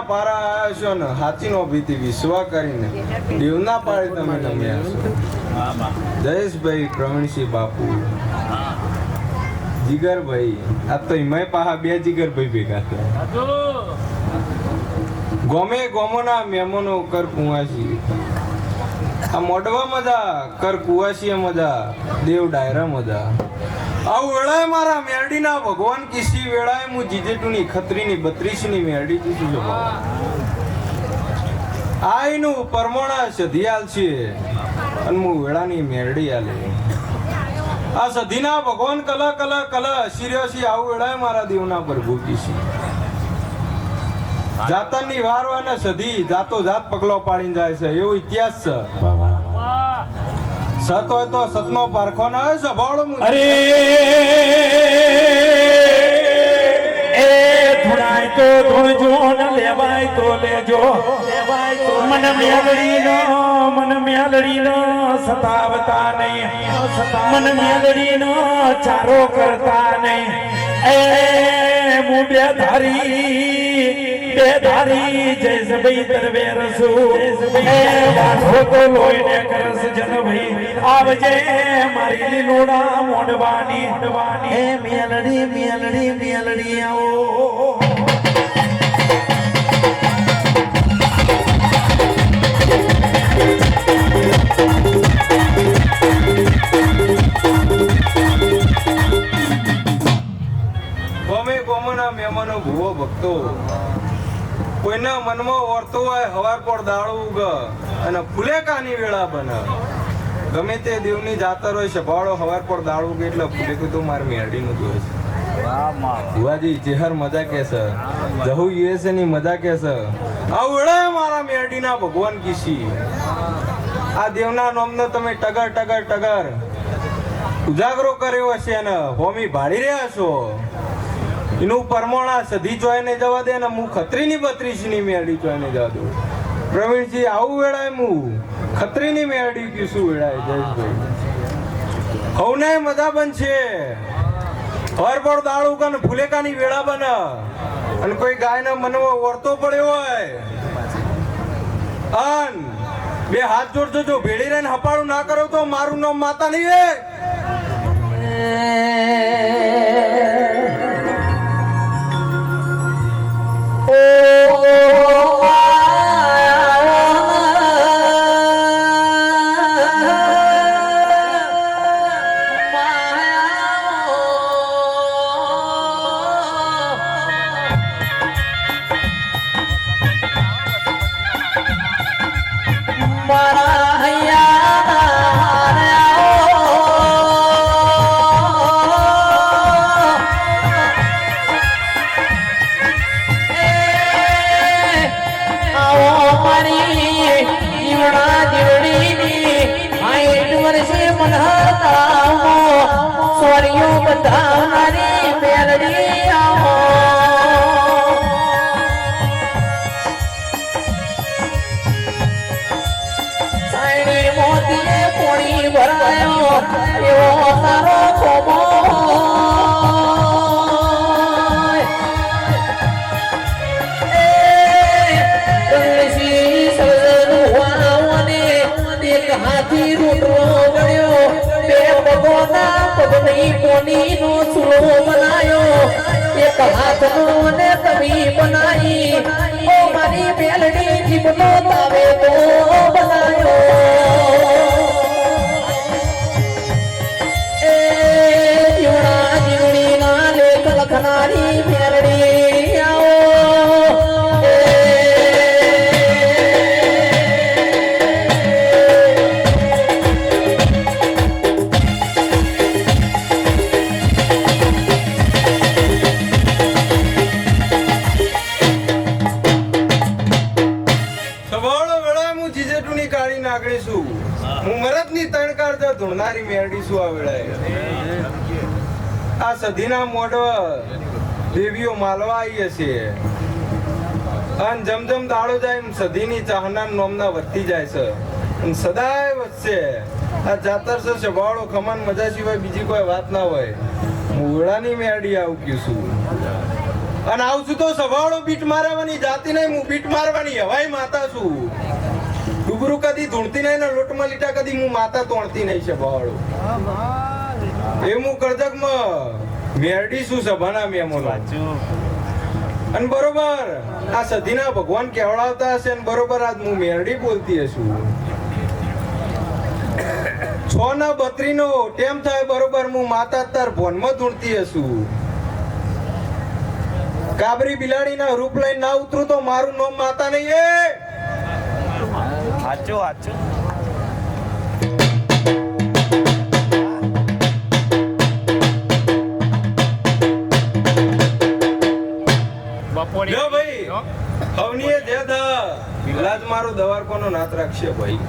પારા આવ્યા છો ને હાથી નો ભીતી વિશ્વા કરીને દેવના પાડે તમે નમ્યા છો. જયેશભાઈ પ્રવીણસિંહ બાપુ, જીગરભાઈ, આ તો હિમાય પાહા બે જીગરભાઈ ભેગા થયા. ગોમે ગોમોના મેમોનો કર કુવાસી, આ મોડવા મજા કર કુવાસી મજા, દેવ ડાયરા મજા. આવું વેળાએ મારા મેરડીના ભગવાન કિસી વેળાએ હું જીજેટુની ખત્રીની 32 ની મેરડી કીધી છો. આઈનું પરમોણા સધિયાલ છે અને હું વેળાની મેરડી આલે. આ સધીના ભગવાન કલા કલા કલા સિરિયસી આવું વેળાએ મારા દેવના પ્રભુ કિસી જાતનની વારવાને સધી જાતો જાત પગલો પાડીને જાય છે એવો ઇતિહાસ છે. સત હોય તો સતનો પારખો ના હોય સભાળો. અરે એ ધુણાય તો ધુણજો ને લેવાય તો લેજો. મન મેલડીનો સતાવતા નહીં, મન મેલડીનો ચારો કરતા નહીં. એ હું બેધારી જયસભાઈ તરવે રસુ એ વાઠો તો લોહીને કરસ જનભાઈ આવજે મારી લીલોડા મોડવાની એ મેલડી આવો. મહેમાનો ભૂવો ભક્તો કોઈના મનમાં વર્તો હોય હવાર પર દાડો ઉગ અને ફુલેકાની વેળા બને. ગમે તે દેવની જાતર હોય સભાળો હવાર પર દાડો ઉગે એટલે ફુલેકું તો મારે મેરડીનું જોઈ છે. ભુવાજી જેહર મજા કે છે, જહુ યુએસએ ની મજા કે છે. આ વેળાએ મારા મેરડીના ભગવાન કીસી આ દેવના નામનો તમે ટગર ટગર ટગર ઉજાગરો કર્યો હશે અને હોમી ભાડી રહ્યા છો. એનું પરમોણા સધી ચોય ને જવા દે ને હું ખત્રીની 32 ની મેરડી ચોય ને જવા દઉં. પ્રવીણજી આવું વેળાય હું ખત્રીની મેરડી કીશું વેળાય. જયેશભાઈ હવને મજા બનશે. હર પર દાળું કે ફુલેકાની વેળા બને અને કોઈ ગાયનો મનવો વર્તો પડ્યો હોય અન બે હાથ જોડજો. જો ભેડી રહીને હપાડું ના કરો તો મારું નામ માતા નહીં હે. આ સધીના મોઢ દેવીઓ માલવા આવી હશે અને જમજમ દાડો જાય એમ સધીની ચાહના નોમના વધતી જાય છે અને સદાય વધશે. આ જાતર છે સભાળો ખમાન મજા સિવાય બીજી કોઈ વાત ના હોય. હું વેળાની મેરડી આવું કીશું. અને આવશું તો સવાળો બીટ મારવાની જાતી નહીં, હું બીટ મારવાની હવાઈ માતા છું. ડુબરું કદી ધૂણતી નહીં ને લોટમાં લીટા કદી હું માતા તોણતી નહીં છે બહાળો. એ હું કરજકમાં મેરડી છું સભાના મેમોનો. અને બરોબર આ સધીના ભગવાન કેવડાવતા હશે ને બરોબર આજ હું મેરડી બોલતી હશું. 6:32 નો ટેમ થાય બરોબર હું માતા તાર ભોનમાં ધૂણતી હશું. કાબરી બિલાડીના રૂપ લઈને ના ઉતરું તો મારું નામ માતા નહીં. એ હાચું હાચું લ્યો ભાઈ હવનીએ જે દા લાજ મારો દવારકોનો નાત રાખશે ભાઈ.